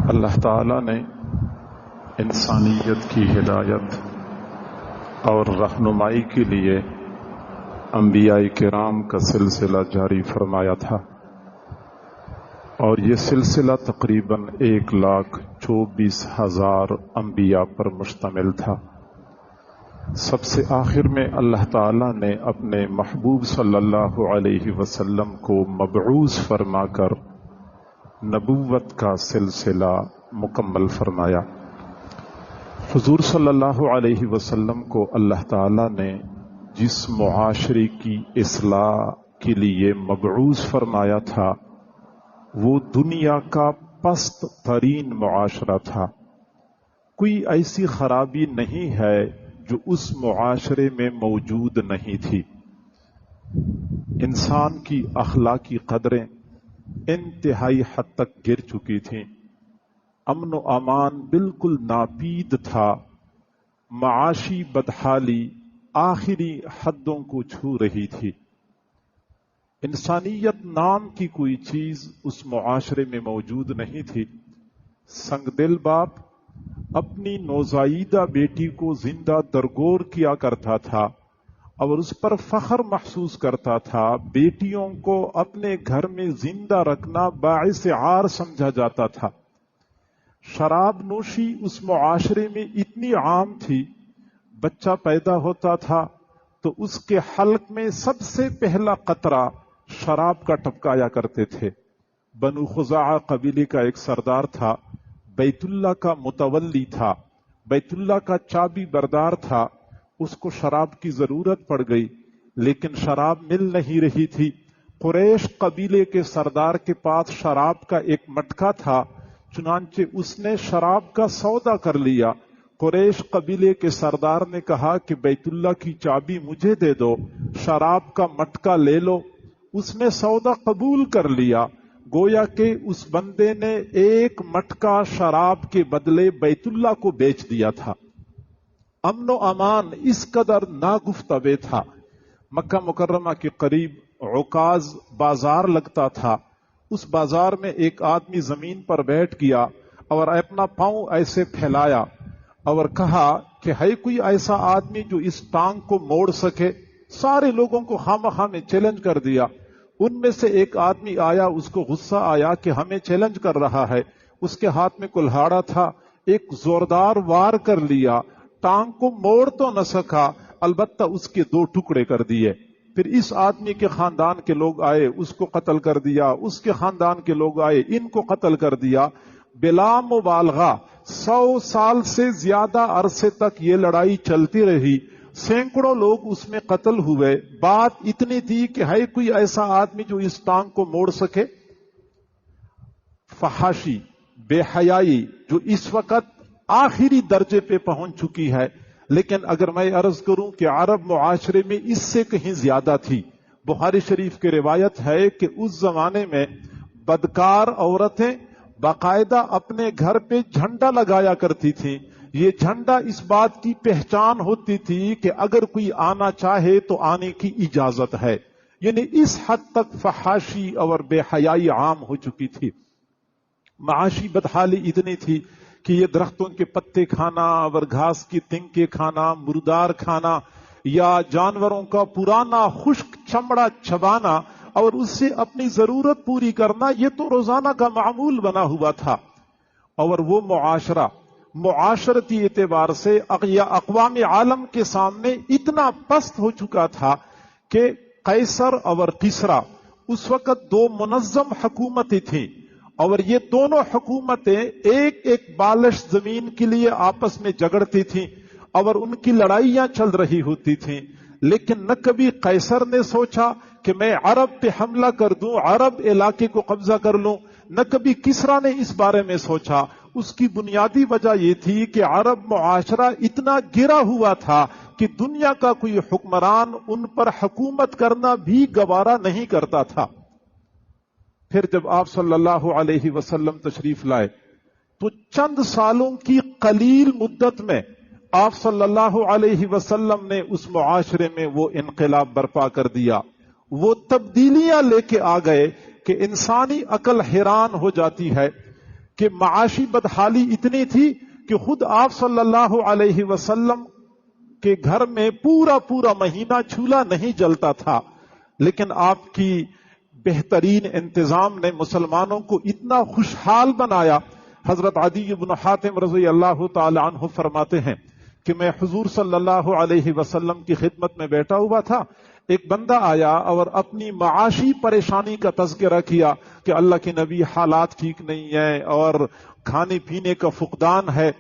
اللہ تعالیٰ نے انسانیت کی ہدایت اور رہنمائی کے لیے انبیاء کرام کا سلسلہ جاری فرمایا تھا، اور یہ سلسلہ تقریباً 1,24,000 انبیاء پر مشتمل تھا۔ سب سے آخر میں اللہ تعالیٰ نے اپنے محبوب صلی اللہ علیہ وسلم کو مبعوث فرما کر نبوت کا سلسلہ مکمل فرمایا۔ حضور صلی اللہ علیہ وسلم کو اللہ تعالیٰ نے جس معاشرے کی اصلاح کے لیے مبعوث فرمایا تھا وہ دنیا کا پست ترین معاشرہ تھا۔ کوئی ایسی خرابی نہیں ہے جو اس معاشرے میں موجود نہیں تھی۔ انسان کی اخلاقی قدریں انتہائی حد تک گر چکی تھیں، امن و امان بالکل ناپید تھا، معاشی بدحالی آخری حدوں کو چھو رہی تھی۔ انسانیت نام کی کوئی چیز اس معاشرے میں موجود نہیں تھی۔ سنگ دل باپ اپنی نوزائیدہ بیٹی کو زندہ درگور کیا کرتا تھا اور اس پر فخر محسوس کرتا تھا۔ بیٹیوں کو اپنے گھر میں زندہ رکھنا باعث عار سمجھا جاتا تھا۔ شراب نوشی اس معاشرے میں اتنی عام تھی، بچہ پیدا ہوتا تھا تو اس کے حلق میں سب سے پہلا قطرہ شراب کا ٹپکایا کرتے تھے۔ بنو خزاعہ قبیلے کا ایک سردار تھا، بیت اللہ کا متولی تھا، بیت اللہ کا چابی بردار تھا۔ اس کو شراب کی ضرورت پڑ گئی، لیکن شراب مل نہیں رہی تھی۔ قریش قبیلے کے سردار کے پاس شراب کا ایک مٹکا تھا، چنانچہ اس نے شراب کا سودا کر لیا۔ قریش قبیلے کے سردار نے کہا کہ بیت اللہ کی چابی مجھے دے دو، شراب کا مٹکا لے لو۔ اس نے سودا قبول کر لیا، گویا کہ اس بندے نے ایک مٹکا شراب کے بدلے بیت اللہ کو بیچ دیا تھا۔ امن و امان اس قدر ناگفتگو تھا۔ مکہ مکرمہ کے قریب عکاظ بازار لگتا تھا۔ اس بازار میں ایک آدمی زمین پر بیٹھ گیا اور اپنا پاؤں ایسے پھیلایا اور کہا کہ ہے کوئی ایسا آدمی جو اس ٹانگ کو موڑ سکے؟ سارے لوگوں کو خامخواہ میں چیلنج کر دیا۔ ان میں سے ایک آدمی آیا، اس کو غصہ آیا کہ ہمیں چیلنج کر رہا ہے۔ اس کے ہاتھ میں کلہاڑا تھا، ایک زوردار وار کر لیا، ٹانگ کو موڑ تو نہ سکا، البتہ اس کے 2 ٹکڑے کر دیے۔ پھر اس آدمی کے خاندان کے لوگ آئے، اس کو قتل کر دیا، اس کے خاندان کے لوگ آئے، ان کو قتل کر دیا۔ بلا مبالغہ 100 سال سے زیادہ عرصے تک یہ لڑائی چلتی رہی، سینکڑوں لوگ اس میں قتل ہوئے۔ بات اتنی تھی کہ ہے کوئی ایسا آدمی جو اس ٹانگ کو موڑ سکے؟ فحاشی، بے حیائی جو اس وقت آخری درجے پہ پہنچ چکی ہے، لیکن اگر میں عرض کروں کہ عرب معاشرے میں اس سے کہیں زیادہ تھی۔ بخاری شریف کی روایت ہے کہ اس زمانے میں بدکار عورتیں باقاعدہ اپنے گھر پہ جھنڈا لگایا کرتی تھیں۔ یہ جھنڈا اس بات کی پہچان ہوتی تھی کہ اگر کوئی آنا چاہے تو آنے کی اجازت ہے۔ یعنی اس حد تک فحاشی اور بے حیائی عام ہو چکی تھی۔ معاشی بدحالی اتنی تھی کہ یہ درختوں کے پتے کھانا اور گھاس کی تنکے کھانا، مردار کھانا یا جانوروں کا پرانا خشک چمڑا چبانا اور اس سے اپنی ضرورت پوری کرنا، یہ تو روزانہ کا معمول بنا ہوا تھا۔ اور وہ معاشرہ معاشرتی اعتبار سے یا اقوام عالم کے سامنے اتنا پست ہو چکا تھا کہ قیصر اور کسریٰ اس وقت 2 منظم حکومتیں تھیں، اور یہ دونوں حکومتیں ایک ایک بالش زمین کے لیے آپس میں جگڑتی تھیں اور ان کی لڑائیاں چل رہی ہوتی تھیں۔ لیکن نہ کبھی قیصر نے سوچا کہ میں عرب پہ حملہ کر دوں، عرب علاقے کو قبضہ کر لوں، نہ کبھی کسریٰ نے اس بارے میں سوچا۔ اس کی بنیادی وجہ یہ تھی کہ عرب معاشرہ اتنا گرا ہوا تھا کہ دنیا کا کوئی حکمران ان پر حکومت کرنا بھی گوارا نہیں کرتا تھا۔ پھر جب آپ صلی اللہ علیہ وسلم تشریف لائے تو چند سالوں کی قلیل مدت میں آپ صلی اللہ علیہ وسلم نے اس معاشرے میں وہ انقلاب برپا کر دیا، وہ تبدیلیاں لے کے آ گئے کہ انسانی عقل حیران ہو جاتی ہے کہ معاشی بدحالی اتنی تھی کہ خود آپ صلی اللہ علیہ وسلم کے گھر میں پورا مہینہ چولہا نہیں جلتا تھا، لیکن آپ کی بہترین انتظام نے مسلمانوں کو اتنا خوشحال بنایا. حضرت عدی بن حاتم رضی اللہ تعالی عنہ فرماتے ہیں کہ میں حضور صلی اللہ علیہ وسلم کی خدمت میں بیٹھا ہوا تھا، ایک بندہ آیا اور اپنی معاشی پریشانی کا تذکرہ کیا کہ اللہ کے نبی حالات ٹھیک نہیں ہیں اور کھانے پینے کا فقدان ہے.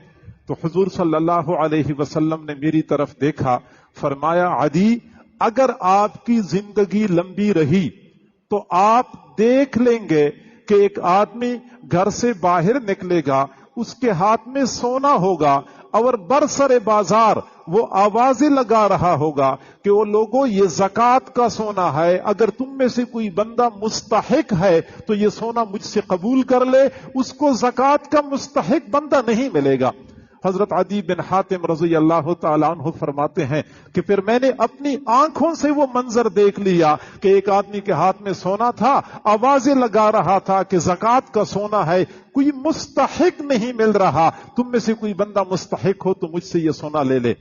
تو حضور صلی اللہ علیہ وسلم نے میری طرف دیکھا، فرمایا عدی اگر آپ کی زندگی لمبی رہی تو آپ دیکھ لیں گے کہ ایک آدمی گھر سے باہر نکلے گا، اس کے ہاتھ میں سونا ہوگا اور برسر بازار وہ آوازیں لگا رہا ہوگا کہ وہ لوگوں یہ زکوٰۃ کا سونا ہے، اگر تم میں سے کوئی بندہ مستحق ہے تو یہ سونا مجھ سے قبول کر لے. اس کو زکوٰۃ کا مستحق بندہ نہیں ملے گا. حضرت عدی بن حاتم رضی اللہ تعالیٰ عنہ فرماتے ہیں کہ پھر میں نے اپنی آنکھوں سے وہ منظر دیکھ لیا کہ ایک آدمی کے ہاتھ میں سونا تھا، آوازیں لگا رہا تھا کہ زکوٰۃ کا سونا ہے، کوئی مستحق نہیں مل رہا، تم میں سے کوئی بندہ مستحق ہو تو مجھ سے یہ سونا لے لے.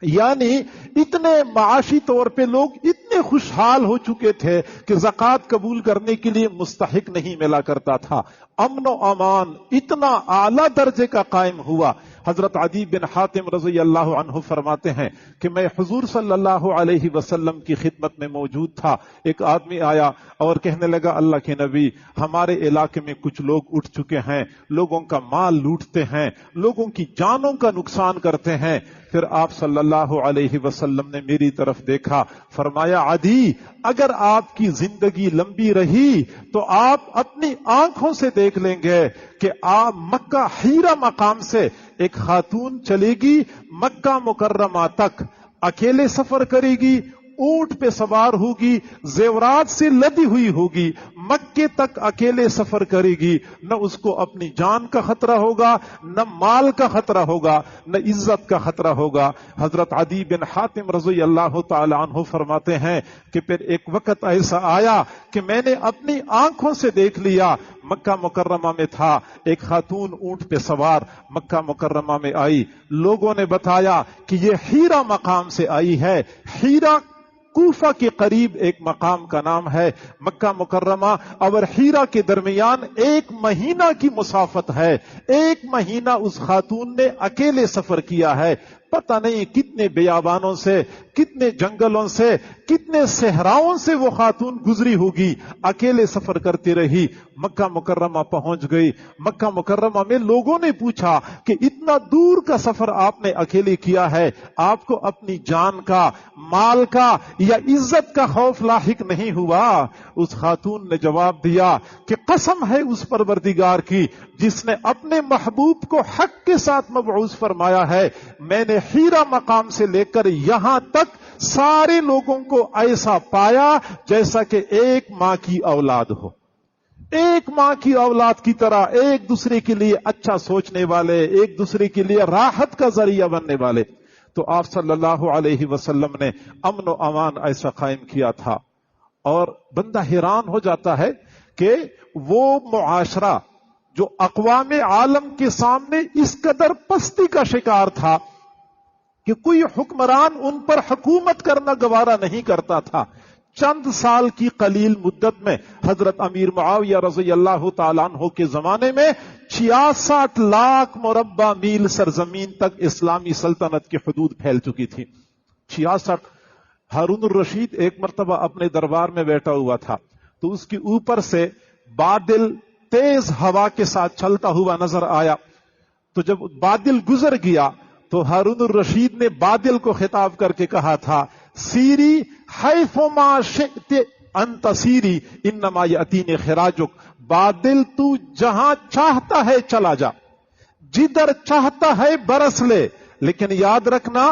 یعنی اتنے معاشی طور پہ لوگ اتنے خوشحال ہو چکے تھے کہ زکوٰۃ قبول کرنے کے لیے مستحق نہیں ملا کرتا تھا. امن و امان اتنا اعلیٰ درجے کا قائم ہوا. حضرت عدی بن حاتم رضی اللہ عنہ فرماتے ہیں کہ میں حضور صلی اللہ علیہ وسلم کی خدمت میں موجود تھا. ایک آدمی آیا اور کہنے لگا اللہ کے نبی ہمارے علاقے میں کچھ لوگ اٹھ چکے ہیں، لوگوں کا مال لوٹتے ہیں، لوگوں کی جانوں کا نقصان کرتے ہیں. پھر آپ صلی اللہ علیہ وسلم نے میری طرف دیکھا، فرمایا عدی اگر آپ کی زندگی لمبی رہی تو آپ اپنی آنکھوں سے دیکھ لیں گے کہ آپ مکہ ہیرا مقام سے ایک خاتون چلے گی مکہ مکرمہ تک، اکیلے سفر کرے گی، اونٹ پہ سوار ہوگی، زیورات سے لدی ہوئی ہوگی، مکے تک اکیلے سفر کرے گی، نہ اس کو اپنی جان کا خطرہ ہوگا، نہ مال کا خطرہ ہوگا، نہ عزت کا خطرہ ہوگا. حضرت عدی بن حاتم رضی اللہ تعالی عنہ فرماتے ہیں کہ پھر ایک وقت ایسا آیا کہ میں نے اپنی آنکھوں سے دیکھ لیا، مکہ مکرمہ میں تھا، ایک خاتون اونٹ پہ سوار مکہ مکرمہ میں آئی، لوگوں نے بتایا کہ یہ ہیرا مقام سے آئی ہے. ہیرا کوفہ کے قریب ایک مقام کا نام ہے. مکہ مکرمہ اور ہیرا کے درمیان 1 مہینہ کی مسافت ہے. 1 مہینہ اس خاتون نے اکیلے سفر کیا ہے. پتہ نہیں کتنے بیابانوں سے، کتنے جنگلوں سے، کتنے صحراؤں سے وہ خاتون گزری ہوگی، اکیلے سفر کرتی رہی، مکہ مکرمہ پہنچ گئی. مکہ مکرمہ میں لوگوں نے پوچھا کہ اتنا دور کا سفر آپ نے اکیلے کیا ہے، آپ کو اپنی جان کا، مال کا یا عزت کا خوف لاحق نہیں ہوا؟ اس خاتون نے جواب دیا کہ قسم ہے اس پروردگار کی جس نے اپنے محبوب کو حق کے ساتھ مبعوث فرمایا ہے، میں نے ہیرا مقام سے لے کر یہاں تک سارے لوگوں کو ایسا پایا جیسا کہ ایک ماں کی اولاد ہو، ایک ماں کی اولاد کی طرح، ایک دوسرے کے لیے اچھا سوچنے والے، ایک دوسرے کے لیے راحت کا ذریعہ بننے والے. تو آپ صلی اللہ علیہ وسلم نے امن و امان ایسا قائم کیا تھا. اور بندہ حیران ہو جاتا ہے کہ وہ معاشرہ جو اقوام عالم کے سامنے اس قدر پستی کا شکار تھا کہ کوئی حکمران ان پر حکومت کرنا گوارا نہیں کرتا تھا، چند سال کی قلیل مدت میں حضرت امیر معاویہ رضی اللہ تعالیٰ عنہ کے زمانے میں 66 لاکھ مربع میل سرزمین تک اسلامی سلطنت کی حدود پھیل چکی تھی. 66. ہارون الرشید ایک مرتبہ اپنے دربار میں بیٹھا ہوا تھا تو اس کے اوپر سے بادل تیز ہوا کے ساتھ چلتا ہوا نظر آیا. تو جب بادل گزر گیا تو ہارون الرشید نے بادل کو خطاب کر کے کہا تھا، سیری حیثما شئت انت سیری انما یاتینی خراجک. بادل تو جہاں چاہتا ہے چلا جا، جدھر چاہتا ہے برس لے، لیکن یاد رکھنا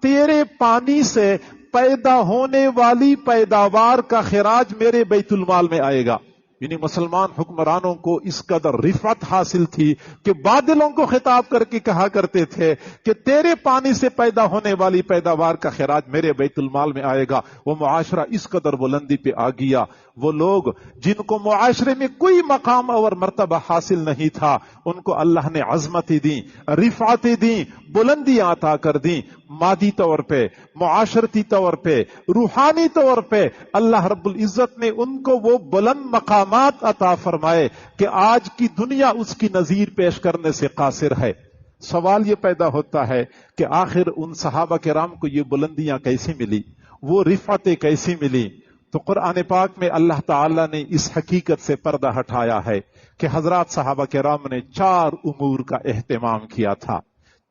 تیرے پانی سے پیدا ہونے والی پیداوار کا خراج میرے بیت المال میں آئے گا. یعنی مسلمان حکمرانوں کو اس قدر رفعت حاصل تھی کہ بادلوں کو خطاب کر کے کہا کرتے تھے کہ تیرے پانی سے پیدا ہونے والی پیداوار کا خراج میرے بیت المال میں آئے گا. وہ معاشرہ اس قدر بلندی پہ آ گیا. وہ لوگ جن کو معاشرے میں کوئی مقام اور مرتبہ حاصل نہیں تھا ان کو اللہ نے عظمتیں دیں، رفعتیں دیں، بلندیاں عطا کر دیں. مادی طور پہ، معاشرتی طور پہ، روحانی طور پہ اللہ رب العزت نے ان کو وہ بلند مقامات عطا فرمائے کہ آج کی دنیا اس کی نظیر پیش کرنے سے قاصر ہے. سوال یہ پیدا ہوتا ہے کہ آخر ان صحابہ کرام کو یہ بلندیاں کیسے ملی، وہ رفعتیں کیسے ملی؟ تو قرآن پاک میں اللہ تعالی نے اس حقیقت سے پردہ ہٹایا ہے کہ حضرات صحابہ کرام نے 4 امور کا اہتمام کیا تھا،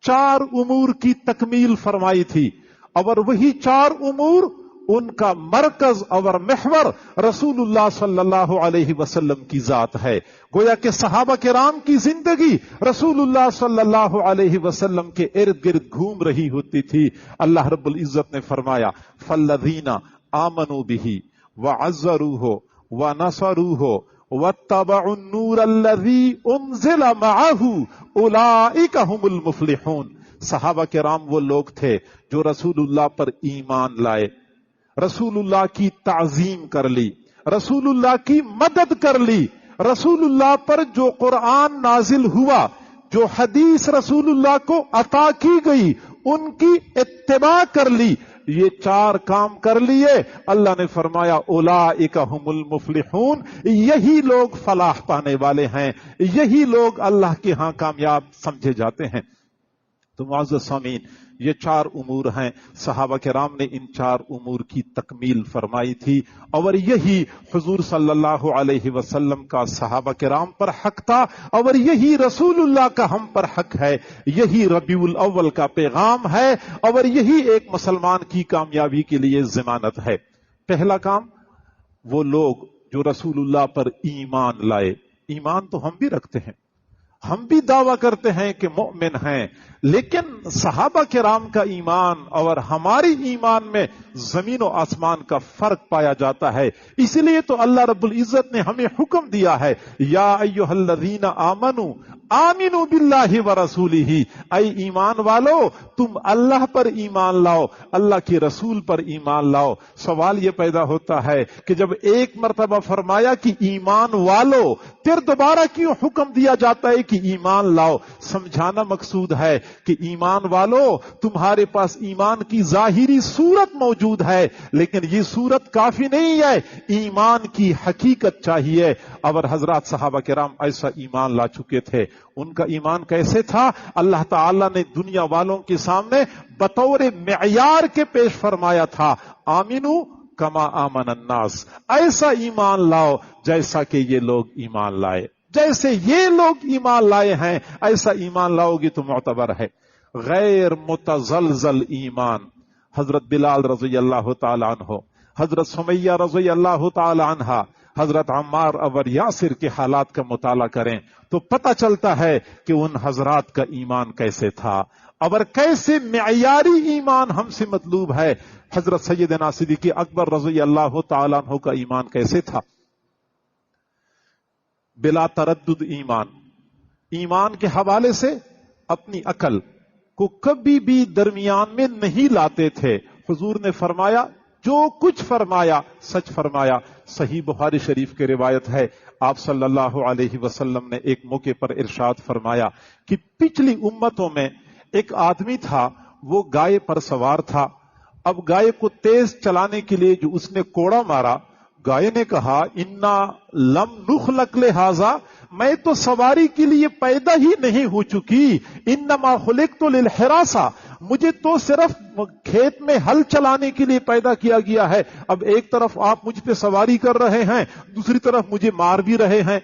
4 امور کی تکمیل فرمائی تھی، اور وہی 4 امور ان کا مرکز اور محور رسول اللہ صلی اللہ علیہ وسلم کی ذات ہے. گویا کہ صحابہ کرام کی زندگی رسول اللہ صلی اللہ علیہ وسلم کے ارد گرد گھوم رہی ہوتی تھی. اللہ رب العزت نے فرمایا فالذین آمنوا به وعزروه ونصروه واتبعوا النور الذی انزل معه اولئک هم المفلحون. صحابہ کرام وہ لوگ تھے جو رسول اللہ پر ایمان لائے، رسول اللہ کی تعظیم کر لی، رسول اللہ کی مدد کر لی، رسول اللہ پر جو قرآن نازل ہوا، جو حدیث رسول اللہ کو عطا کی گئی ان کی اتباع کر لی. یہ 4 کام کر لیے. اللہ نے فرمایا اولئک هم المفلحون، یہی لوگ فلاح پانے والے ہیں، یہی لوگ اللہ کے ہاں کامیاب سمجھے جاتے ہیں. تو معزز سامعین، یہ 4 امور ہیں. صحابہ کرام نے ان 4 امور کی تکمیل فرمائی تھی، اور یہی حضور صلی اللہ علیہ وسلم کا صحابہ کرام پر حق تھا، اور یہی رسول اللہ کا ہم پر حق ہے. یہی ربیع الاول کا پیغام ہے، اور یہی ایک مسلمان کی کامیابی کے لیے ضمانت ہے. پہلا کام، وہ لوگ جو رسول اللہ پر ایمان لائے. ایمان تو ہم بھی رکھتے ہیں، ہم بھی دعویٰ کرتے ہیں کہ مومن ہیں، لیکن صحابہ کرام کا ایمان اور ہماری ایمان میں زمین و آسمان کا فرق پایا جاتا ہے. اسی لیے تو اللہ رب العزت نے ہمیں حکم دیا ہے یا ایھا الذین آمنوا آمنوا باللہ ورسولہ، اے ایمان والو تم اللہ پر ایمان لاؤ، اللہ کے رسول پر ایمان لاؤ. سوال یہ پیدا ہوتا ہے کہ جب ایک مرتبہ فرمایا کہ ایمان والو، پھر دوبارہ کیوں حکم دیا جاتا ہے کہ ایمان لاؤ؟ سمجھانا مقصود ہے کہ ایمان والو تمہارے پاس ایمان کی ظاہری صورت موجود ہے، لیکن یہ صورت کافی نہیں ہے، ایمان کی حقیقت چاہیے. اور حضرات صحابہ کرام ایسا ایمان لا چکے تھے. ان کا ایمان کیسے تھا؟ اللہ تعالیٰ نے دنیا والوں کے سامنے بطور معیار کے پیش فرمایا تھا آمنو کما آمن الناس، ایسا ایمان لاؤ جیسا کہ یہ لوگ ایمان لائے. جیسے یہ لوگ ایمان لائے ہیں ایسا ایمان لاؤ گی تو معتبر ہے. غیر متزلزل ایمان. حضرت بلال رضی اللہ تعالی عنہ، حضرت سمیہ رضی اللہ تعالی عنہا، حضرت عمار اور یاسر کے حالات کا مطالعہ کریں تو پتہ چلتا ہے کہ ان حضرات کا ایمان کیسے تھا اور کیسے معیاری ایمان ہم سے مطلوب ہے. حضرت سیدنا صدیق اکبر رضی اللہ تعالی عنہ کا ایمان کیسے تھا؟ بلا تردد ایمان. ایمان کے حوالے سے اپنی عقل کو کبھی بھی درمیان میں نہیں لاتے تھے. حضور نے فرمایا، جو کچھ فرمایا سچ فرمایا. صحیح بخاری شریف کی روایت ہے، آپ صلی اللہ علیہ وسلم نے ایک موقع پر ارشاد فرمایا کہ پچھلی امتوں میں ایک آدمی تھا، وہ گائے پر سوار تھا. اب گائے کو تیز چلانے کے لیے جو اس نے کوڑا مارا، گائے نے کہا انا لم نخلق لہذا، میں تو سواری کے لیے پیدا ہی نہیں ہو چکی، انما خلقت للحراسہ، مجھے تو صرف کھیت میں ہل چلانے کے لیے پیدا کیا گیا ہے. اب ایک طرف آپ مجھ پہ سواری کر رہے ہیں، دوسری طرف مجھے مار بھی رہے ہیں.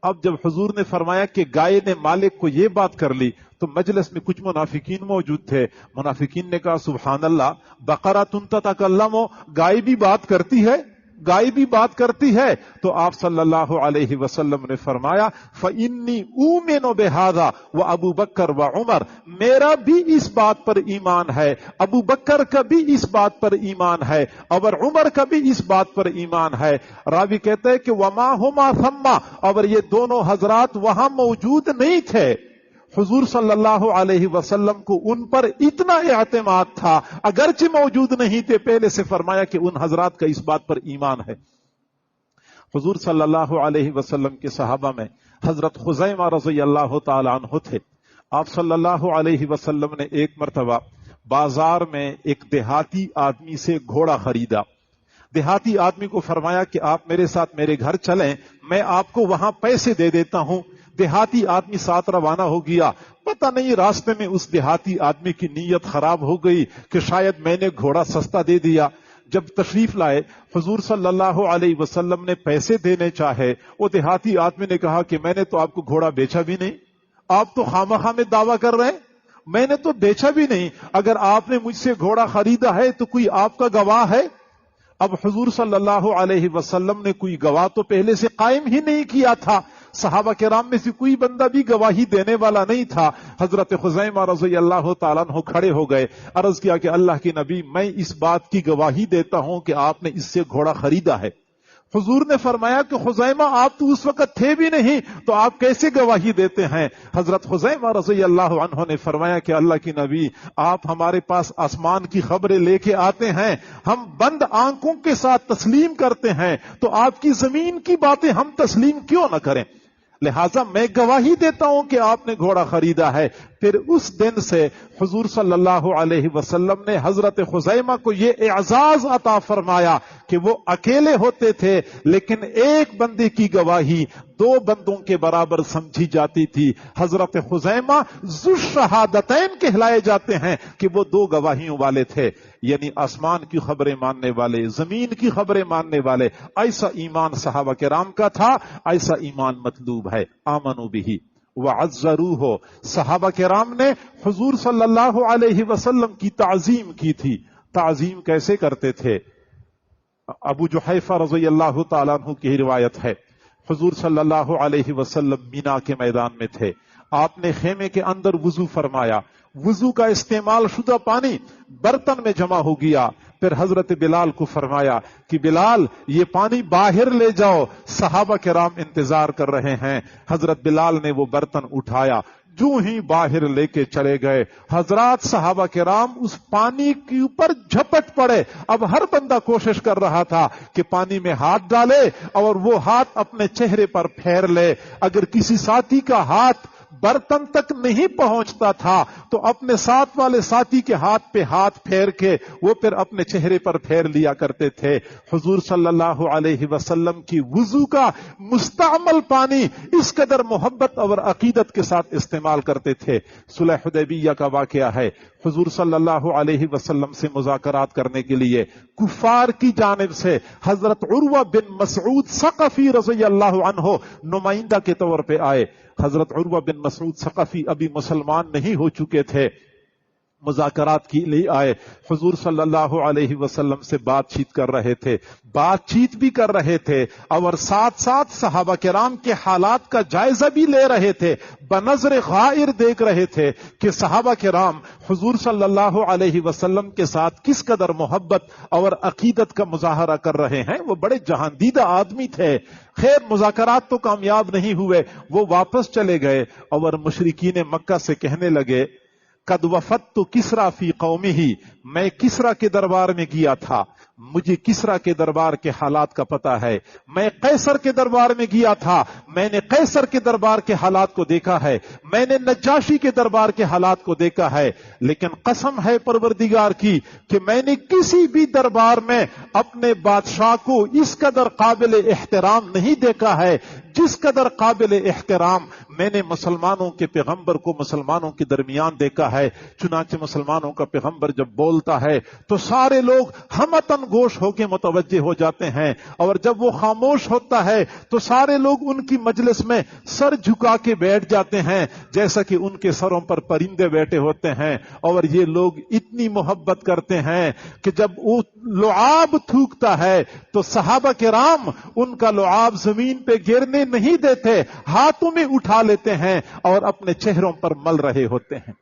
اب جب حضور نے فرمایا کہ گائے نے مالک کو یہ بات کر لی تو مجلس میں کچھ منافقین موجود تھے. منافقین نے کہا سبحان اللہ، بقرہ تتکلم، گائے بھی بات کرتی ہے. غائبی بات کرتی ہے؟ تو آپ صلی اللہ علیہ وسلم نے فرمایا فَإِنِّي أُؤْمِنُ بِهَذَا وَأَبُو بَكْرَ وَعُمَرَ، میرا بھی اس بات پر ایمان ہے، ابو بکر کا بھی اس بات پر ایمان ہے، اور عمر کا بھی اس بات پر ایمان ہے۔ راوی کہتے ہیں کہ وَمَا هُمَا ثَمَّ، اور یہ دونوں حضرات وہاں موجود نہیں تھے۔ حضور صلی اللہ علیہ وسلم کو ان پر اتنا اعتماد تھا، اگرچہ موجود نہیں تھے، پہلے سے فرمایا کہ ان حضرات کا اس بات پر ایمان ہے۔ حضور صلی اللہ علیہ وسلم کے صحابہ میں حضرت خزیمہ رضی اللہ تعالی عنہ تھے۔ آپ صلی اللہ علیہ وسلم نے ایک مرتبہ بازار میں ایک دیہاتی آدمی سے گھوڑا خریدا۔ دیہاتی آدمی کو فرمایا کہ آپ میرے ساتھ میرے گھر چلیں، میں آپ کو وہاں پیسے دے دیتا ہوں۔ دیہاتی آدمی ساتھ روانہ ہو گیا۔ پتہ نہیں راستے میں اس دیہاتی آدمی کی نیت خراب ہو گئی کہ شاید میں نے گھوڑا سستا دے دیا۔ جب تشریف لائے حضور صلی اللہ علیہ وسلم نے پیسے دینے چاہے، وہ دیہاتی آدمی نے کہا کہ میں نے تو آپ کو گھوڑا بیچا بھی نہیں، آپ تو خامخواہ میں دعویٰ کر رہے ہیں، میں نے تو بیچا بھی نہیں، اگر آپ نے مجھ سے گھوڑا خریدا ہے تو کوئی آپ کا گواہ ہے؟ اب حضور صلی اللہ علیہ وسلم نے کوئی گواہ تو پہلے سے قائم ہی نہیں کیا تھا، صحابہ کرام میں سے کوئی بندہ بھی گواہی دینے والا نہیں تھا۔ حضرت خزیمہ رضی اللہ تعالیٰ عنہ کھڑے ہو گئے، عرض کیا کہ اللہ کے نبی، میں اس بات کی گواہی دیتا ہوں کہ آپ نے اس سے گھوڑا خریدا ہے۔ حضور نے فرمایا کہ خزیمہ آپ تو اس وقت تھے بھی نہیں، تو آپ کیسے گواہی دیتے ہیں؟ حضرت خزیمہ رضی اللہ عنہ نے فرمایا کہ اللہ کی نبی، آپ ہمارے پاس آسمان کی خبریں لے کے آتے ہیں، ہم بند آنکھوں کے ساتھ تسلیم کرتے ہیں، تو آپ کی زمین کی باتیں ہم تسلیم کیوں نہ کریں؟ لہٰذا میں گواہی دیتا ہوں کہ آپ نے گھوڑا خریدا ہے۔ پھر اس دن سے حضور صلی اللہ علیہ وسلم نے حضرت خزیمہ کو یہ اعزاز عطا فرمایا کہ وہ اکیلے ہوتے تھے لیکن ایک بندے کی گواہی دو بندوں کے برابر سمجھی جاتی تھی۔ حضرت خزیمہ ذو الشہادتین کہلائے جاتے ہیں کہ وہ دو گواہیوں والے تھے، یعنی آسمان کی خبریں ماننے والے، زمین کی خبریں ماننے والے۔ ایسا ایمان صحابہ کرام کا تھا، ایسا ایمان مطلوب ہے۔ آمنوا بہ وعزروہ، صحابہ کرام نے حضور صلی اللہ علیہ وسلم کی تعظیم کی تھی۔ تعظیم کیسے کرتے تھے؟ ابو جحیفہ رضی اللہ تعالیٰ عنہ کی روایت ہے، حضور صلی اللہ علیہ وسلم مینا کے میدان میں تھے، آپ نے خیمے کے اندر وضو فرمایا، وضو کا استعمال شدہ پانی برتن میں جمع ہو گیا، پھر حضرت بلال کو فرمایا کہ بلال یہ پانی باہر لے جاؤ، صحابہ کرام انتظار کر رہے ہیں۔ حضرت بلال نے وہ برتن اٹھایا، جو ہی باہر لے کے چلے گئے، حضرات صحابہ کرام اس پانی کے اوپر جھپٹ پڑے۔ اب ہر بندہ کوشش کر رہا تھا کہ پانی میں ہاتھ ڈالے اور وہ ہاتھ اپنے چہرے پر پھیر لے۔ اگر کسی ساتھی کا ہاتھ برتن تک نہیں پہنچتا تھا تو اپنے ساتھ والے ساتھی کے ہاتھ پہ ہاتھ پھیر کے وہ پھر اپنے چہرے پر پھیر لیا کرتے تھے۔ حضور صلی اللہ علیہ وسلم کی وضو کا مستعمل پانی اس قدر محبت اور عقیدت کے ساتھ استعمال کرتے تھے۔ صلح حدیبیہ کا واقعہ ہے، حضور صلی اللہ علیہ وسلم سے مذاکرات کرنے کے لیے کفار کی جانب سے حضرت عروہ بن مسعود ثقفی رضی اللہ عنہ نمائندہ کے طور پہ آئے۔ حضرت عروہ بن مسعود ثقفی ابھی مسلمان نہیں ہو چکے تھے، مذاکرات کے لیے آئے، حضور صلی اللہ علیہ وسلم سے بات چیت کر رہے تھے، بات چیت بھی کر رہے تھے اور ساتھ ساتھ صحابہ کرام کے حالات کا جائزہ بھی لے رہے تھے، بنظر غائر دیکھ رہے تھے کہ صحابہ کرام حضور صلی اللہ علیہ وسلم کے ساتھ کس قدر محبت اور عقیدت کا مظاہرہ کر رہے ہیں۔ وہ بڑے جہاندیدہ آدمی تھے۔ خیر مذاکرات تو کامیاب نہیں ہوئے، وہ واپس چلے گئے اور مشرکین مکہ سے کہنے لگے قد وفدت کسریٰ فی قومہ، میں کسریٰ کے دربار میں گیا تھا، مجھے کسریٰ کے دربار کے حالات کا پتہ ہے، میں قیصر کے دربار میں گیا تھا، میں نے قیصر کے دربار کے حالات کو دیکھا ہے، میں نے نجاشی کے دربار کے حالات کو دیکھا ہے، لیکن قسم ہے پروردگار کی کہ میں نے کسی بھی دربار میں اپنے بادشاہ کو اس قدر قابل احترام نہیں دیکھا ہے جس قدر قابل احترام میں نے مسلمانوں کے پیغمبر کو مسلمانوں کے درمیان دیکھا ہے. چنانچہ مسلمانوں کا پیغمبر جب بولتا ہے تو سارے لوگ ہمتن گوش ہو کے متوجہ ہو جاتے ہیں، اور جب وہ خاموش ہوتا ہے تو سارے لوگ ان کی مجلس میں سر جھکا کے بیٹھ جاتے ہیں جیسا کہ ان کے سروں پر پرندے بیٹھے ہوتے ہیں. اور یہ لوگ اتنی محبت کرتے ہیں کہ جب وہ لعاب تھوکتا ہے تو صحابہ کرام ان کا لعاب زمین پہ گرنے نہیں دیتے، ہاتھوں میں اٹھا لیتے ہیں اور اپنے چہروں پر مل رہے ہوتے ہیں.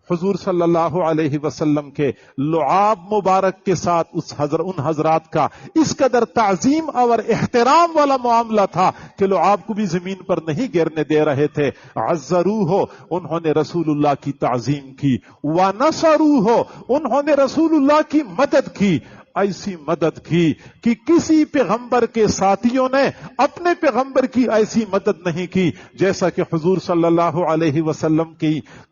حضور صلی اللہ علیہ وسلم کے لعاب مبارک کے ساتھ ان حضرات کا اس قدر تعظیم اور احترام والا معاملہ تھا کہ لعاب کو بھی زمین پر نہیں گرنے دے رہے تھے. عزروہ، انہوں نے رسول اللہ کی تعظیم کی، ونصروہ، انہوں نے رسول اللہ کی مدد کی. ایسی مدد کی کہ کسی پیغمبر کے ساتھیوں نے اپنے پیغمبر کی ایسی مدد نہیں کی جیسا کہ حضور صلی اللہ علیہ وسلم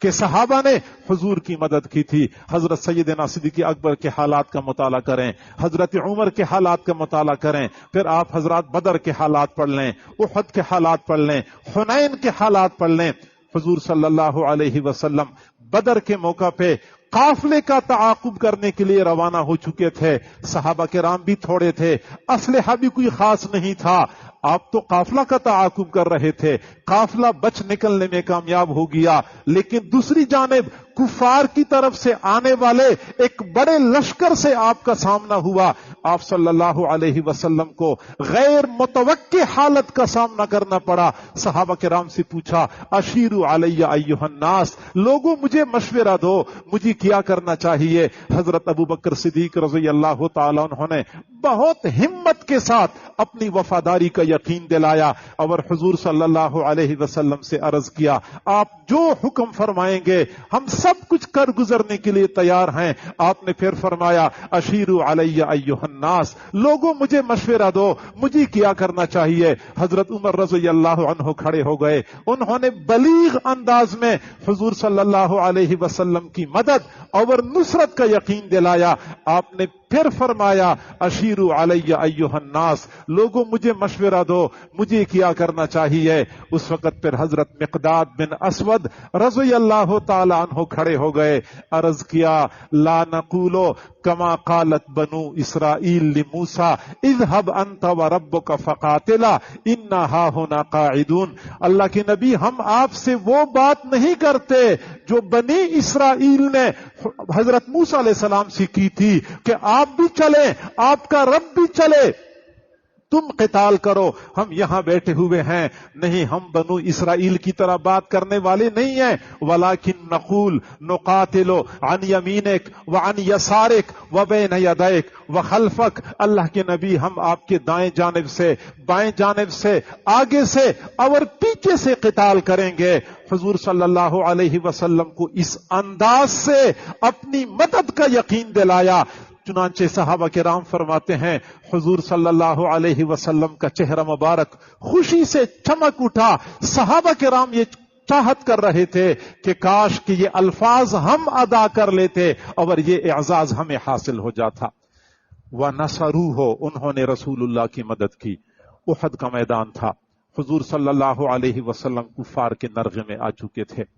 کے صحابہ نے حضور کی مدد کی تھی. حضرت سیدنا صدیق اکبر کے حالات کا مطالعہ کریں، حضرت عمر کے حالات کا مطالعہ کریں، پھر آپ حضرات بدر کے حالات پڑھ لیں، احد کے حالات پڑھ لیں، حنین کے حالات پڑھ لیں. حضور صلی اللہ علیہ وسلم بدر کے موقع پہ قافلے کا تعاقب کرنے کے لیے روانہ ہو چکے تھے. صحابہ کرام بھی تھوڑے تھے، اسلحہ بھی کوئی خاص نہیں تھا. آپ تو قافلہ کا تعاقب کر رہے تھے، قافلہ بچ نکلنے میں کامیاب ہو گیا، لیکن دوسری جانب کفار کی طرف سے آنے والے ایک بڑے لشکر سے آپ کا سامنا ہوا. آپ صلی اللہ علیہ وسلم کو غیر متوقع حالت کا سامنا کرنا پڑا. صحابہ کرام سے پوچھا، اشیروا علی ایھا الناس، لوگوں مجھے مشورہ دو، مجھے کیا کرنا چاہیے. حضرت ابو بکر صدیق رضی اللہ تعالیٰ عنہ نے بہت ہمت کے ساتھ اپنی وفاداری کا یقین دلایا اور حضور صلی اللہ علیہ وسلم سے عرض کیا، آپ جو حکم فرمائیں گے ہم سب کچھ کر گزرنے کے لیے تیار ہیں. آپ نے پھر فرمایا، اشیروا علی ایھا الناس، لوگوں مجھے مشورہ دو، مجھے کیا کرنا چاہیے. حضرت عمر رضی اللہ عنہ کھڑے ہو گئے، انہوں نے بلیغ انداز میں حضور صلی اللہ علیہ وسلم کی مدد اور نصرت کا یقین دلایا. آپ نے پھر فرمایا، اشیروا علی ایھا الناس، لوگوں مجھے مشورہ دو، مجھے کیا کرنا چاہیے. اس وقت پھر حضرت مقداد بن اسود رضی اللہ تعالی عنہ کھڑے ہو گئے، عرض کیا، لا نقول کما قالت بنو اسرائیل لموسیٰ اذهب انت وربک فقاتلا انا ہاہنا قاعدون. اللہ کے نبی، ہم آپ سے وہ بات نہیں کرتے جو بنی اسرائیل نے حضرت موسیٰ علیہ السلام سے کی تھی کہ آپ بھی چلیں، آپ کا رب بھی چلے، تم قتال کرو، ہم یہاں بیٹھے ہوئے ہیں. نہیں، ہم بنو اسرائیل کی طرح بات کرنے والے نہیں ہیں. ولیکن نقول نقاتل عن یمینک وعن یسارک وبین یدیک وخلفک. اللہ کے نبی، ہم آپ کے دائیں جانب سے، بائیں جانب سے، آگے سے اور پیچھے سے قتال کریں گے. حضور صلی اللہ علیہ وسلم کو اس انداز سے اپنی مدد کا یقین دلایا. چنانچہ صحابہ کرام فرماتے ہیں، حضور صلی اللہ علیہ وسلم کا چہرہ مبارک خوشی سے چمک اٹھا. صحابہ کرام یہ چاہت کر رہے تھے کہ کاش کہ یہ الفاظ ہم ادا کر لیتے اور یہ اعزاز ہمیں حاصل ہو جاتا. وَنَصَرُوهُ، انہوں نے رسول اللہ کی مدد کی. احد کا میدان تھا، حضور صلی اللہ علیہ وسلم کفار کے نرغے میں آ چکے تھے.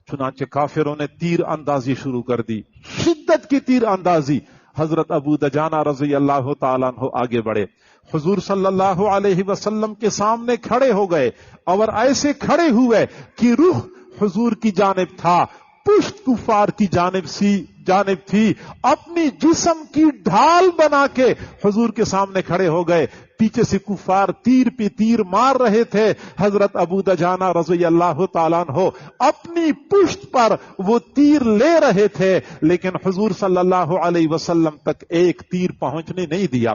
چنانچہ کافروں نے تیر اندازی شروع کر دی، شدت کی تیر اندازی. حضرت ابو دجانہ رضی اللہ تعالیٰ عنہ آگے بڑھے، حضور صلی اللہ علیہ وسلم کے سامنے کھڑے ہو گئے اور ایسے کھڑے ہوئے کہ رخ حضور کی جانب تھا، پشت کفار کی جانب تھی. اپنی جسم کی ڈھال بنا کے حضور کے سامنے کھڑے ہو گئے. پیچھے سے کفار تیر پہ تیر مار رہے تھے. حضرت ابو دجانہ رضی اللہ تعالیٰ عنہ اپنی پشت پر وہ تیر لے رہے تھے، لیکن حضور صلی اللہ علیہ وسلم تک ایک تیر پہنچنے نہیں دیا.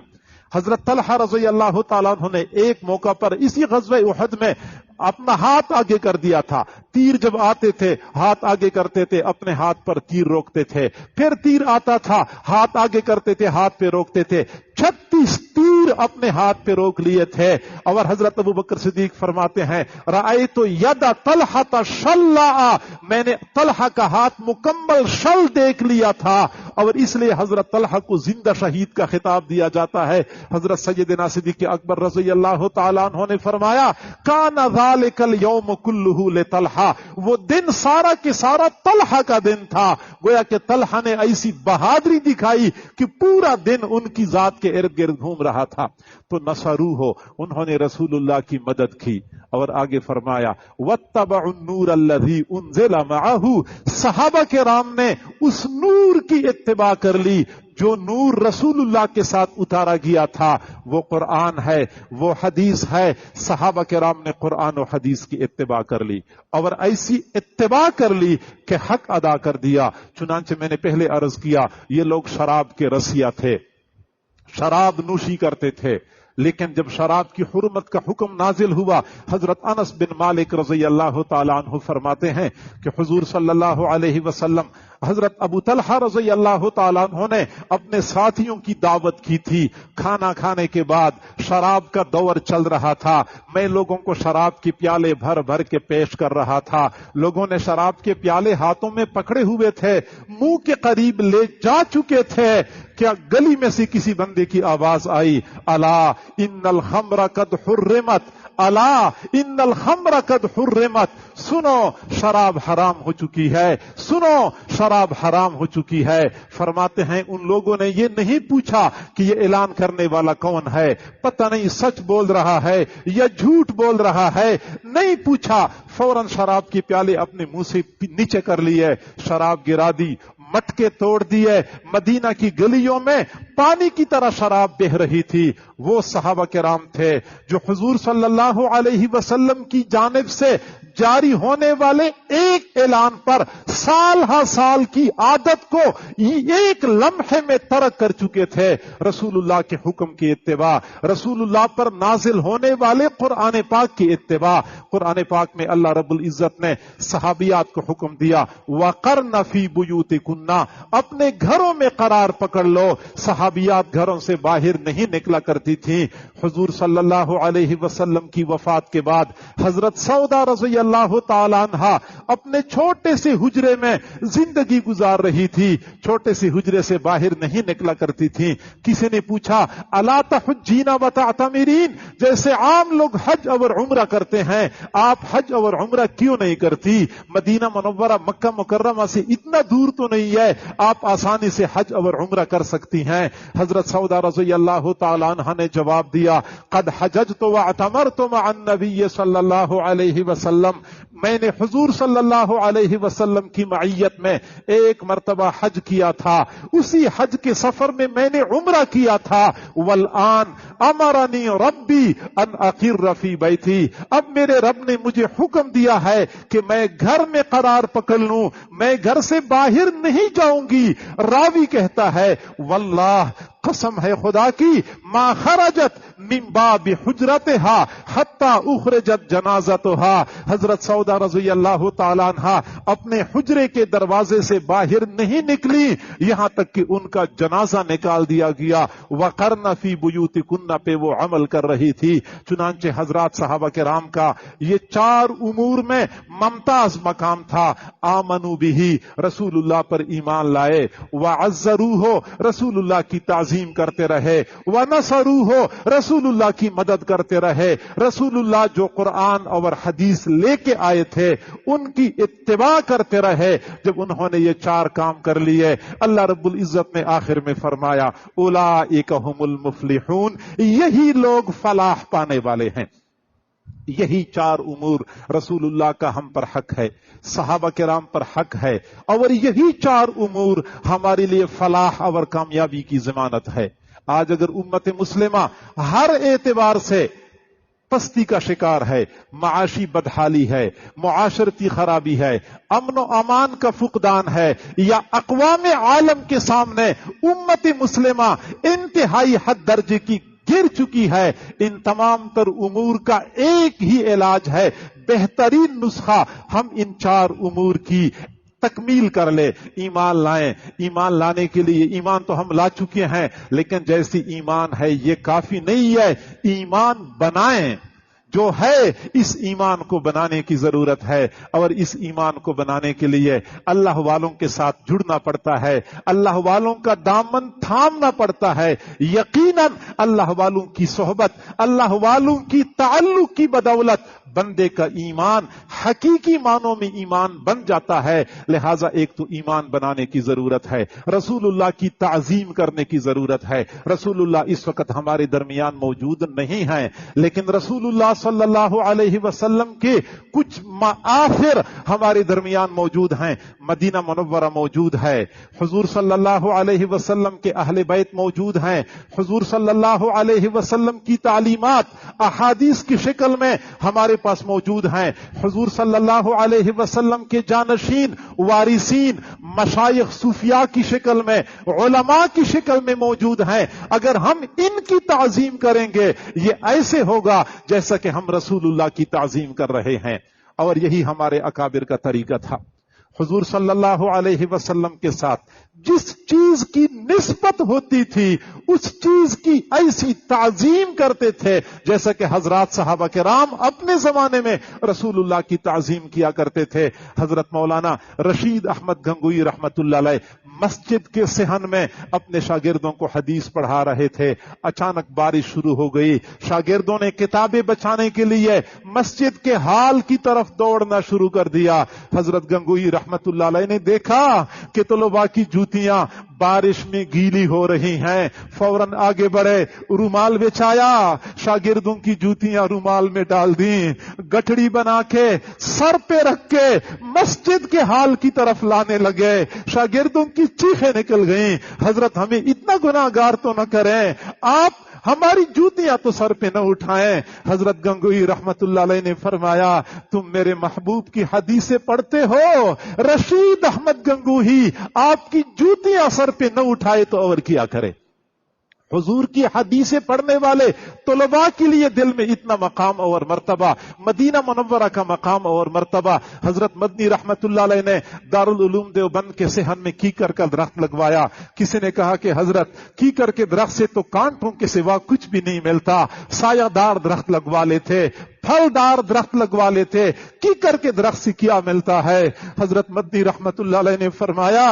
حضرت طلحہ رضی اللہ تعالیٰ عنہ نے ایک موقع پر اسی غزوہ احد میں اپنا ہاتھ آگے کر دیا تھا. تیر جب آتے تھے ہاتھ آگے کرتے تھے، اپنے ہاتھ پر تیر روکتے تھے. پھر تیر آتا تھا، ہاتھ آگے کرتے تھے، ہاتھ پہ روکتے تھے. 36 تیر اپنے ہاتھ پہ روک لیے تھے. اور حضرت ابو بکر صدیق فرماتے ہیں، رأیت ید طلحہ شلّا، میں نے طلحہ کا ہاتھ مکمل شل دیکھ لیا تھا. اور اس لیے حضرت طلحہ کو زندہ شہید کا خطاب دیا جاتا ہے. حضرت سیدنا صدیق اکبر رضی اللہ تعالیٰ عنہ نے فرمایا کان ذالک الیوم کلہ لطلحہ، وہ دن سارا کے سارا طلحہ کا دن تھا. گویا کہ طلحہ نے ایسی بہادری دکھائی کہ پورا دن ان کی ذات کے ارد گرد گھوم رہا تھا. تو نصروہ، انہوں نے رسول اللہ کی مدد کی. اور آگے فرمایا واتبعوا النور الذی انزل معہ، صحابہ کرام نے اس نور کی اتباع کر لی جو نور رسول اللہ کے ساتھ اتارا گیا تھا. وہ قرآن ہے، وہ حدیث ہے. صحابہ کرام نے قرآن و حدیث کی اتباع کر لی اور ایسی اتباع کر لی کہ حق ادا کر دیا. چنانچہ میں نے پہلے عرض کیا یہ لوگ شراب کے رسیا تھے، شراب نوشی کرتے تھے. لیکن جب شراب کی حرمت کا حکم نازل ہوا، حضرت انس بن مالک رضی اللہ تعالیٰ عنہ فرماتے ہیں کہ حضور صلی اللہ علیہ وسلم حضرت ابو طلحہ رضی اللہ تعالیٰ عنہ نے اپنے ساتھیوں کی دعوت کی تھی. کھانا کھانے کے بعد شراب کا دور چل رہا تھا. میں لوگوں کو شراب کے پیالے بھر بھر کے پیش کر رہا تھا. لوگوں نے شراب کے پیالے ہاتھوں میں پکڑے ہوئے تھے، منہ کے قریب لے جا چکے تھے. کیا گلی میں سے کسی بندے کی آواز آئی الا ان الخمر قد حرمت، الا ان الخمر قد حرمت، سنو شراب حرام ہو چکی ہے، سنو شراب حرام ہو چکی ہے. فرماتے ہیں ان لوگوں نے یہ نہیں پوچھا کہ یہ اعلان کرنے والا کون ہے، پتہ نہیں سچ بول رہا ہے یا جھوٹ بول رہا ہے، نہیں پوچھا. فوراً شراب کی پیالے اپنے منہ سے نیچے کر لیے، شراب گرا دی، مٹکے توڑ دیے. مدینہ کی گلیوں میں پانی کی طرح شراب بہ رہی تھی. وہ صحابہ کرام تھے جو حضور صلی اللہ علیہ وسلم کی جانب سے جاری ہونے والے ایک اعلان پر سال ہر سال کی عادت کو ایک لمحے میں ترک کر چکے تھے. رسول اللہ کے حکم کی اتباع، رسول اللہ پر نازل ہونے والے قرآن پاک کی اتباع. قرآن پاک میں اللہ رب العزت نے صحابیات کو حکم دیا وَقَرْنَ فِي بُيُوتِكُنَّ، اپنے گھروں میں قرار پکڑ لو. صحابیات گھروں سے باہر نہیں نکلا کرتی تھیں. حضور صلی اللہ علیہ وسلم کی وفات کے بعد حضرت سودا رضی اللہ تعالی عنہا اپنے چھوٹے سے حجرے میں زندگی گزار رہی تھی. چھوٹے سے حجرے سے باہر نہیں نکلا کرتی تھی. کسی نے پوچھا الا تحجین وتعتمرین، جیسے عام لوگ حج اور عمرہ کرتے ہیں آپ حج اور عمرہ کیوں نہیں کرتی؟ مدینہ منورہ مکہ مکرمہ سے اتنا دور تو نہیں ہے، آپ آسانی سے حج اور عمرہ کر سکتی ہیں. حضرت سودا رضی اللہ تعالی عنہ نے جواب دیا قد حججت واعتمرت مع النبی صلی اللہ علیہ وسلم، میں نے حضور صلی اللہ علیہ وسلم کی معیت میں ایک مرتبہ حج کیا تھا، اسی حج کے سفر میں میں نے عمرہ کیا تھا. والآن امرنی ربی ان اقر فی بیتی، اب میرے رب نے مجھے حکم دیا ہے کہ میں گھر میں قرار پکڑ لوں، میں گھر سے باہر نہیں جاؤں گی. راوی کہتا ہے واللہ، قسم ہے خدا کی، ما خرجت من باب حجرتها حتی اخرجت جنازتها، حضرت سودا رضی اللہ تعالی عنہ اپنے حجرے کے دروازے سے باہر نہیں نکلی یہاں تک کہ ان کا جنازہ نکال دیا گیا. وقرن فی بیوتکن پہ وہ عمل کر رہی تھی. چنانچہ حضرات صحابہ کرام کا یہ چار امور میں ممتاز مقام تھا. آمنوا بہ، رسول اللہ پر ایمان لائے، وعزروہ، رسول اللہ کی تعظیم کرتے رہے، ونصروہ، رسول اللہ کی مدد کرتے رہے. رسول اللہ جو قرآن اور حدیث لے کے آئے تھے ان کی اتباع کرتے رہے. جب انہوں نے یہ چار کام کر لیے، اللہ رب العزت نے آخر میں فرمایا اولئک ھم المفلحون، یہی لوگ فلاح پانے والے ہیں. یہی چار امور رسول اللہ کا ہم پر حق ہے، صحابہ کرام پر حق ہے، اور یہی چار امور ہمارے لیے فلاح اور کامیابی کی ضمانت ہے. آج اگر امت مسلمہ ہر اعتبار سے پستی کا شکار ہے، معاشی بدحالی ہے، معاشرتی خرابی ہے، امن و امان کا فقدان ہے، یا اقوام عالم کے سامنے امت مسلمہ انتہائی حد درجے کی گر چکی ہے، ان تمام تر امور کا ایک ہی علاج ہے، بہترین نسخہ ہم ان چار امور کی تکمیل کر لے. ایمان لائیں. ایمان لانے کے لیے ایمان تو ہم لا چکے ہیں، لیکن جیسی ایمان ہے یہ کافی نہیں ہے، ایمان بنائیں. جو ہے اس ایمان کو بنانے کی ضرورت ہے، اور اس ایمان کو بنانے کے لیے اللہ والوں کے ساتھ جڑنا پڑتا ہے، اللہ والوں کا دامن تھامنا پڑتا ہے۔ یقیناً اللہ والوں کی صحبت، اللہ والوں کی تعلق کی بدولت بندے کا ایمان حقیقی معنوں میں ایمان بن جاتا ہے۔ لہذا ایک تو ایمان بنانے کی ضرورت ہے، رسول اللہ کی تعظیم کرنے کی ضرورت ہے۔ رسول اللہ اس وقت ہمارے درمیان موجود نہیں ہیں، لیکن رسول اللہ صلی اللہ علیہ وسلم کے کچھ معاصر ہمارے درمیان موجود ہیں۔ مدینہ منورہ موجود ہے، حضور صلی اللہ علیہ وسلم کے اہل بیت موجود ہیں، حضور صلی اللہ علیہ وسلم کی تعلیمات احادیث کی شکل میں ہمارے پاس موجود ہیں، حضور صلی اللہ علیہ وسلم کے جانشین وارثین مشایخ صوفیاء کی شکل میں، علماء کی شکل میں موجود ہیں۔ اگر ہم ان کی تعظیم کریں گے یہ ایسے ہوگا جیسا کہ ہم رسول اللہ کی تعظیم کر رہے ہیں، اور یہی ہمارے اکابر کا طریقہ تھا۔ حضور صلی اللہ علیہ وسلم کے ساتھ جس چیز کی نسبت ہوتی تھی اس چیز کی ایسی تعظیم کرتے تھے جیسا کہ حضرات صحابہ کرام اپنے زمانے میں رسول اللہ کی تعظیم کیا کرتے تھے۔ حضرت مولانا رشید احمد گنگوئی رحمت اللہ علیہ مسجد کے صحن میں اپنے شاگردوں کو حدیث پڑھا رہے تھے، اچانک بارش شروع ہو گئی، شاگردوں نے کتابیں بچانے کے لیے مسجد کے ہال کی طرف دوڑنا شروع کر دیا۔ حضرت گنگوئی رحمت اللہ علیہ نے دیکھا کہ طلباء کی جوتیاں بارش میں گیلی ہو رہی ہیں، فوراً آگے بڑھے، رومال بچھایا، شاگردوں کی جوتیاں رومال میں ڈال دیں، گٹھڑی بنا کے سر پہ رکھ کے مسجد کے ہال کی طرف لانے لگے۔ شاگردوں کی چیخیں نکل گئیں، حضرت ہمیں اتنا گناہگار تو نہ کریں، آپ ہماری جوتیاں تو سر پہ نہ اٹھائیں۔ حضرت گنگوئی رحمت اللہ علیہ نے فرمایا تم میرے محبوب کی حدیثیں پڑھتے ہو، رشید احمد گنگوہی آپ کی جوتیاں سر پہ نہ اٹھائے تو اور کیا کرے؟ حضور کی حدیثیں پڑھنے والے طلباء کے لیے دل میں اتنا مقام اور مرتبہ، مدینہ منورہ کا مقام اور مرتبہ۔ حضرت مدنی رحمت اللہ علیہ نے دارالعلوم دیوبند کے صحن میں کیکر کا درخت لگوایا۔ کسی نے کہا کہ حضرت کیکر کے درخت سے تو کانٹوں کے سوا کچھ بھی نہیں ملتا، سایہ دار درخت لگوا لیتے، پھلدار درخت لگوا لیتے، کیکر کے درخت سے کیا ملتا ہے؟ حضرت مدنی رحمت اللہ علیہ نے فرمایا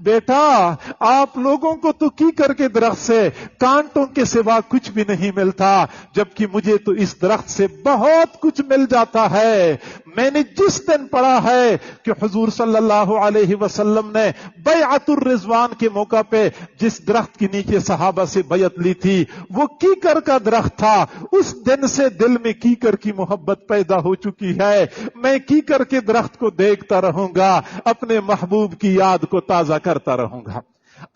بیٹا آپ لوگوں کو تو کیکر کے درخت سے کانٹوں کے سوا کچھ بھی نہیں ملتا، جبکہ مجھے تو اس درخت سے بہت کچھ مل جاتا ہے۔ میں نے جس دن پڑھا ہے کہ حضور صلی اللہ علیہ وسلم نے بیعت الرضوان کے موقع پہ جس درخت کے نیچے صحابہ سے بیعت لی تھی وہ کیکر کا درخت تھا، اس دن سے دل میں کیکر کی محبت پیدا ہو چکی ہے۔ میں کیکر کے درخت کو دیکھتا رہوں گا، اپنے محبوب کی یاد کو تازہ کرتا رہوں گا۔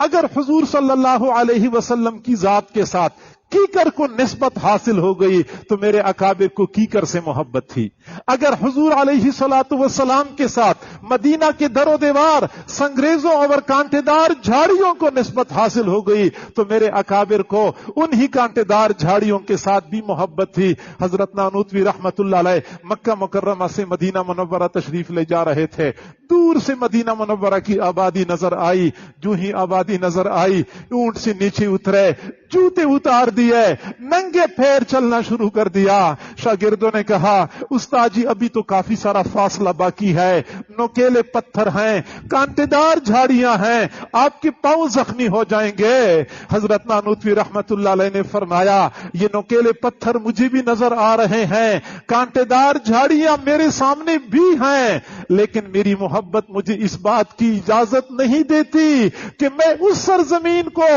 اگر حضور صلی اللہ علیہ وسلم کی ذات کے ساتھ کیکر کو نسبت حاصل ہو گئی تو میرے اکابر کو کیکر سے محبت تھی۔ اگر حضور علیہ الصلوۃ والسلام کے ساتھ مدینہ کے در و دیوار سنگریزوں اور کانٹے دار جھاڑیوں کو نسبت حاصل ہو گئی تو میرے اکابر کو انہی کانٹے دار جھاڑیوں کے ساتھ بھی محبت تھی۔ حضرت نانوتوی رحمت اللہ علیہ مکہ مکرمہ سے مدینہ منورہ تشریف لے جا رہے تھے، دور سے مدینہ منورہ کی آبادی نظر آئی، جو ہی آبادی نظر آئی اونٹ سے نیچے اترے، جوتے اتار دیے، ننگے پیر چلنا شروع کر دیا۔ شاگردوں نے کہا استاد جی ابھی تو کافی سارا فاصلہ باقی ہے، نوکیلے پتھر ہیں، کانٹے دار جھاڑیاں ہیں، آپ کے پاؤں زخمی ہو جائیں گے۔ حضرت نانوتوی رحمت اللہ علیہ نے فرمایا یہ نوکیلے پتھر مجھے بھی نظر آ رہے ہیں، کانٹے دار جھاڑیاں میرے سامنے بھی ہیں، لیکن میری محبت مجھے اس بات کی اجازت نہیں دیتی کہ میں اس سرزمین کو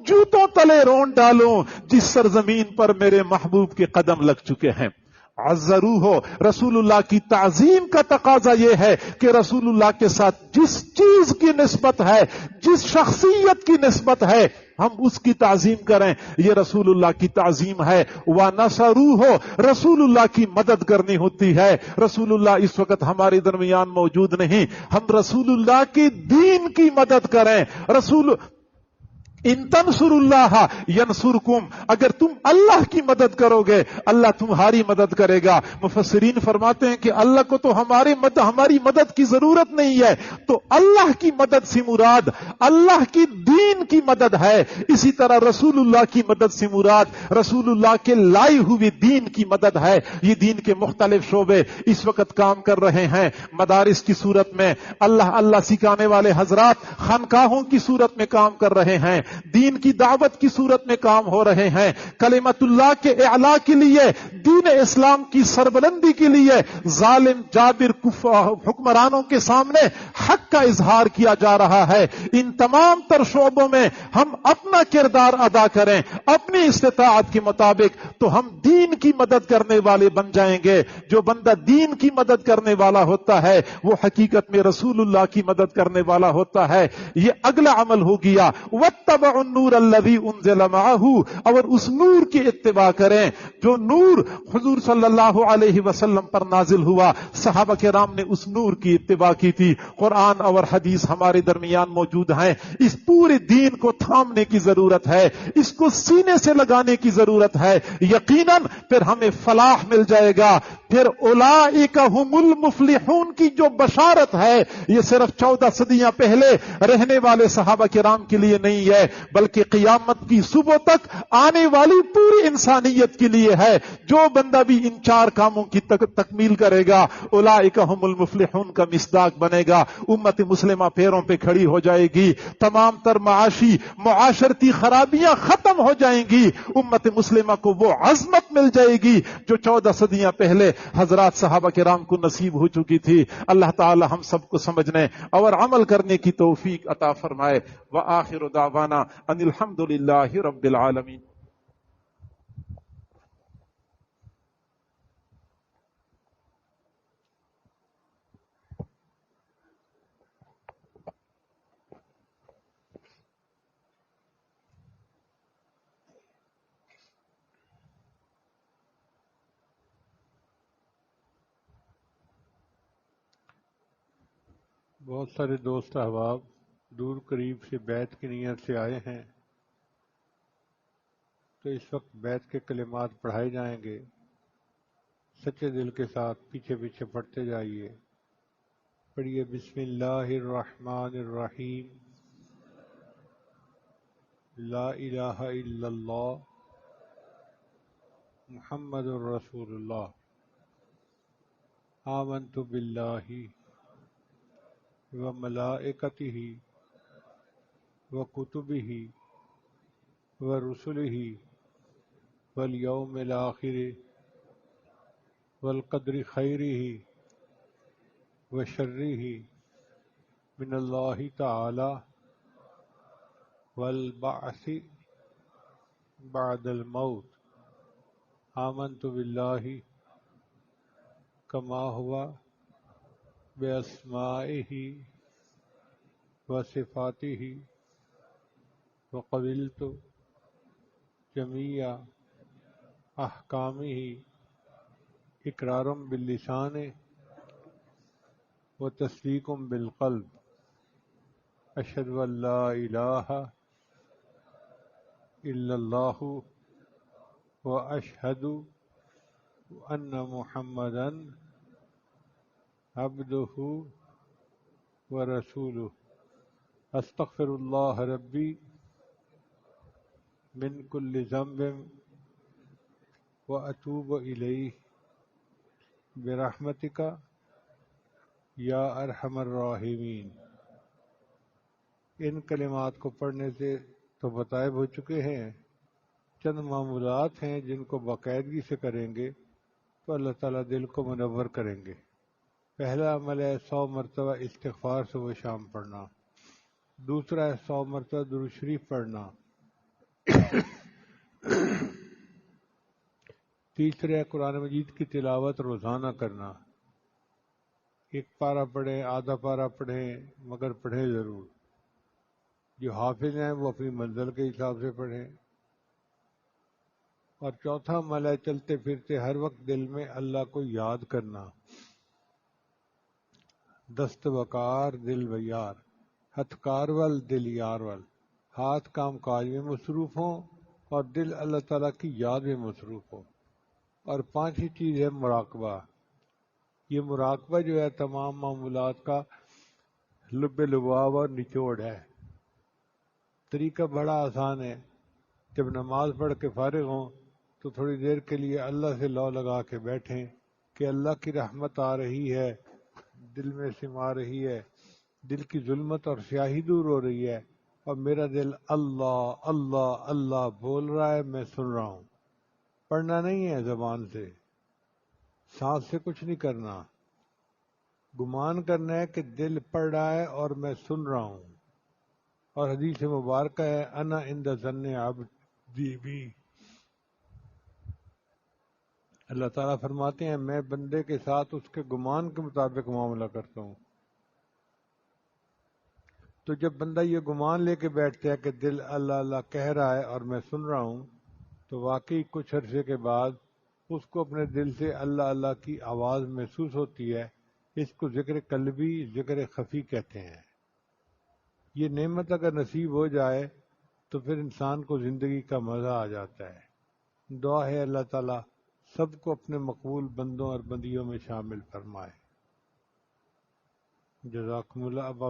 جوتوں تلے رون ڈالوں جس سرزمین پر میرے محبوب کے قدم لگ چکے ہیں۔ عزرو ہو، رسول اللہ کی تعظیم کا تقاضا یہ ہے کہ رسول اللہ کے ساتھ جس چیز کی نسبت ہے، جس شخصیت کی نسبت ہے، ہم اس کی تعظیم کریں، یہ رسول اللہ کی تعظیم ہے۔ وَنَصَرُوا ہو، رسول اللہ کی مدد کرنی ہوتی ہے۔ رسول اللہ اس وقت ہمارے درمیان موجود نہیں، ہم رسول اللہ کے دین کی مدد کریں۔ ان تنصر اللہ ینصرکم، اگر تم اللہ کی مدد کرو گے اللہ تمہاری مدد کرے گا۔ مفسرین فرماتے ہیں کہ اللہ کو تو ہماری مدد کی ضرورت نہیں ہے، تو اللہ کی مدد سے مراد اللہ کی دین کی مدد ہے۔ اسی طرح رسول اللہ کی مدد سے مراد رسول اللہ کے لائی ہوئی دین کی مدد ہے۔ یہ دین کے مختلف شعبے اس وقت کام کر رہے ہیں، مدارس کی صورت میں اللہ سکھانے والے حضرات خانقاہوں کی صورت میں کام کر رہے ہیں، دین کی دعوت کی صورت میں کام ہو رہے ہیں، کلمت اللہ کے اعلاء کے لیے، دین اسلام کی سربلندی کے لیے ظالم جابر حکمرانوں کے سامنے حق کا اظہار کیا جا رہا ہے۔ ان تمام تر شعبوں میں ہم اپنا کردار ادا کریں اپنی استطاعت کے مطابق تو ہم دین کی مدد کرنے والے بن جائیں گے۔ جو بندہ دین کی مدد کرنے والا ہوتا ہے وہ حقیقت میں رسول اللہ کی مدد کرنے والا ہوتا ہے۔ یہ اگلا عمل ہو گیا، واتبعوا النور الذی انزل معہ، اور اس نور کی اتباع کریں جو نور حضور صلی اللہ علیہ وسلم پر نازل ہوا۔ صحابہ کرام نے اس نور کی اتباع کی تھی۔ قرآن اور حدیث ہمارے درمیان موجود ہیں، اس پورے دین کو تھامنے کی ضرورت ہے، اس کو سینے سے لگانے کی ضرورت ہے، یقیناً پھر ہمیں فلاح مل جائے گا۔ پھر اولئک هم المفلحون کی جو بشارت ہے یہ صرف 14 صدیاں پہلے رہنے والے صحابہ کرام کے لیے نہیں ہے، بلکہ قیامت کی صبح تک آنے والی پوری انسانیت کے لیے ہے۔ جو بندہ بھی ان 4 کاموں کی تکمیل کرے گا اولئک هم المفلحون کا مصداق بنے گا، امت مسلمہ پیروں پہ کھڑی ہو جائے گی، تمام تر معاشرتی خرابیاں ختم ہو جائیں گی، امت مسلمہ کو وہ عظمت مل جائے گی جو 14 صدیاں پہلے حضرات صحابہ کرام کو نصیب ہو چکی تھی۔ اللہ تعالی ہم سب کو سمجھنے اور عمل کرنے کی توفیق عطا فرمائے۔ وآخر دعوانا ان الحمد للہ رب العالمین۔ بہت سارے دوست احباب دور قریب سے بیعت کی نیت سے آئے ہیں، تو اس وقت بیعت کے کلمات پڑھائے جائیں گے، سچے دل کے ساتھ پیچھے پیچھے پڑھتے جائیے۔ پڑھیے بسم اللہ الرحمن الرحیم، لا الہ الا اللہ محمد الرسول اللہ، آمنت باللہ وملائکتہ وکتبہ ورسلہ والیوم الآخر والقدر خیرہ وشرہ من اللہ تعالی والبعث بعد الموت، آمنت باللہ کما ہوا بأسمائہ وصفاتہ وقبلت جمیع احکامہ اقرار باللسان وتصدیق بالقلب، اشہد ان لا الہ الا اللہ واشہد ان محمدا عبدہ ورسولہ، استغفر اللہ ربی من کل ذنب واتوب الیہ برحمتک یا ارحم الراحمین۔ ان کلمات کو پڑھنے سے تو بتائے ہو چکے ہیں، چند معمولات ہیں جن کو باقاعدگی سے کریں گے تو اللہ تعالیٰ دل کو منور کریں گے۔ پہلا عمل ہے 100 مرتبہ استغفار صبح شام پڑھنا، دوسرا ہے 100 مرتبہ درود شریف پڑھنا، تیسرا ہے قرآن مجید کی تلاوت روزانہ کرنا، ایک پارہ پڑھیں آدھا پارہ پڑھیں مگر پڑھیں ضرور، جو حافظ ہیں وہ اپنی منزل کے حساب سے پڑھیں، اور چوتھا عمل ہے چلتے پھرتے ہر وقت دل میں اللہ کو یاد کرنا، دست بکار دل بیار، ہتھ کار ول دل یار ول، ہاتھ کام کاج میں مصروف ہوں اور دل اللہ تعالیٰ کی یاد میں مصروف ہو۔ اور پانچویں چیز ہے مراقبہ۔ یہ مراقبہ جو ہے تمام معمولات کا لب لباب اور نچوڑ ہے۔ طریقہ بڑا آسان ہے، جب نماز پڑھ کے فارغ ہوں تو تھوڑی دیر کے لیے اللہ سے لو لگا کے بیٹھیں کہ اللہ کی رحمت آ رہی ہے، دل میں سما رہی ہے، دل کی ظلمت اور سیاہی دور ہو رہی ہے، اور میرا دل اللہ اللہ اللہ بول رہا ہے، میں سن رہا ہوں۔ پڑھنا نہیں ہے زبان سے، سانس سے کچھ نہیں کرنا، گمان کرنا ہے کہ دل پڑھ رہا ہے اور میں سن رہا ہوں۔ اور حدیث مبارکہ ہے انا عند ظن عبدی بی، اللہ تعالیٰ فرماتے ہیں میں بندے کے ساتھ اس کے گمان کے مطابق معاملہ کرتا ہوں۔ تو جب بندہ یہ گمان لے کے بیٹھتا ہے کہ دل اللہ اللہ کہہ رہا ہے اور میں سن رہا ہوں، تو واقعی کچھ عرصے کے بعد اس کو اپنے دل سے اللہ اللہ کی آواز محسوس ہوتی ہے۔ اس کو ذکر قلبی، ذکر خفی کہتے ہیں۔ یہ نعمت اگر نصیب ہو جائے تو پھر انسان کو زندگی کا مزہ آ جاتا ہے۔ دعا ہے اللہ تعالیٰ سب کو اپنے مقبول بندوں اور بندیوں میں شامل فرمائے۔ جزاکم اللہ۔ اب